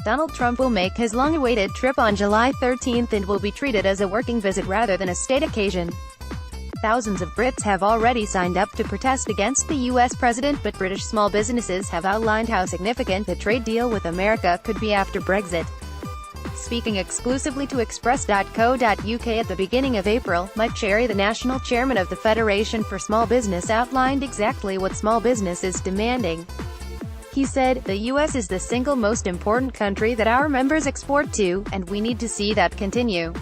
Donald Trump will make his long-awaited trip on July 13 and will be treated as a working visit rather than a state occasion. Thousands of Brits have already signed up to protest against the U.S. president, but British small businesses have outlined how significant the trade deal with America could be after Brexit. Speaking exclusively to Express.co.uk at the beginning of April, Mike Cherry, the national chairman of the Federation for Small Business, outlined exactly what small business is demanding. He said, "The U.S. is the single most important country that our members export to, and we need to see that continue."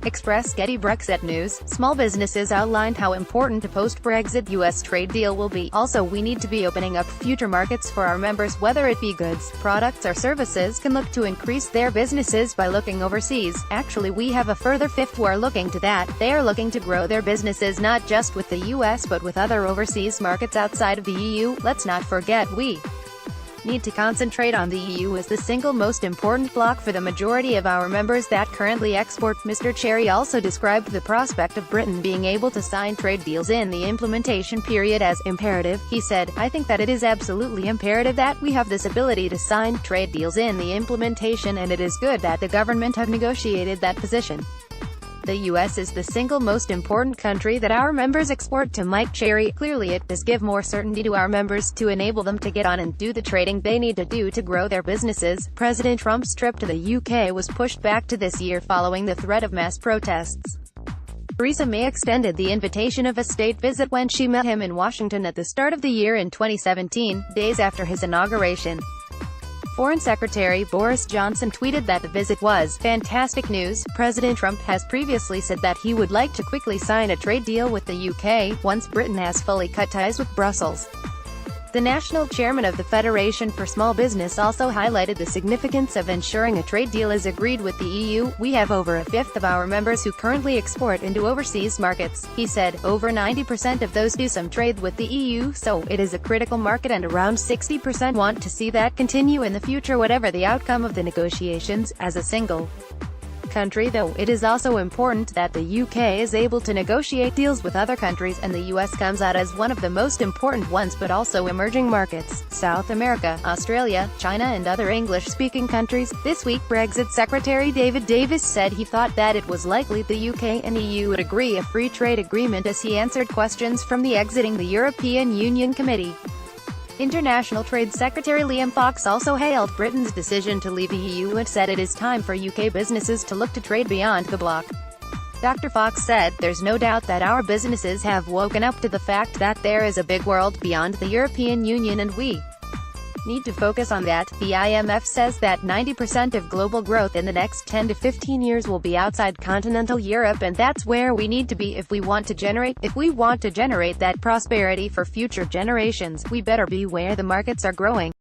Express Getty Brexit News, small businesses outlined how important a post-Brexit U.S. trade deal will be. Also, we need to be opening up future markets for our members, whether it be goods, products or services, can look to increase their businesses by looking overseas. Actually, we have a further fifth who are looking to that. They are looking to grow their businesses not just with the U.S. but with other overseas markets outside of the EU. Let's not forget we need to concentrate on the EU as the single most important bloc for the majority of our members that currently export. Mr. Cherry also described the prospect of Britain being able to sign trade deals in the implementation period as imperative. He said, "I think that it is absolutely imperative that we have this ability to sign trade deals in the implementation, and it is good that the government have negotiated that position. The U.S. is the single most important country that our members export to." Mike Cherry, "Clearly it does give more certainty to our members to enable them to get on and do the trading they need to do to grow their businesses." President Trump's trip to the UK was pushed back to this year following the threat of mass protests. Theresa May extended the invitation of a state visit when she met him in Washington at the start of the year in 2017, days after his inauguration. Foreign Secretary Boris Johnson tweeted that the visit was "fantastic news." President Trump has previously said that he would like to quickly sign a trade deal with the UK, once Britain has fully cut ties with Brussels. The national chairman of the Federation for Small Business also highlighted the significance of ensuring a trade deal is agreed with the EU. "We have over a fifth of our members who currently export into overseas markets," he said. "Over 90% of those do some trade with the EU, so it is a critical market, and around 60% want to see that continue in the future whatever the outcome of the negotiations. As a single country, though, it is also important that the UK is able to negotiate deals with other countries, and the US comes out as one of the most important ones, but also emerging markets, South America, Australia, China and other English-speaking countries." This week, Brexit Secretary David Davis said he thought that it was likely the UK and EU would agree a free trade agreement as he answered questions from the Exiting the European Union Committee. International Trade Secretary Liam Fox also hailed Britain's decision to leave the EU and said it is time for UK businesses to look to trade beyond the bloc. Dr. Fox said, "There's no doubt that our businesses have woken up to the fact that there is a big world beyond the European Union and we need to focus on that." The IMF says that 90% of global growth in the next 10 to 15 years will be outside continental Europe, and that's where we need to be if we want to generate that prosperity for future generations. We better be where the markets are growing.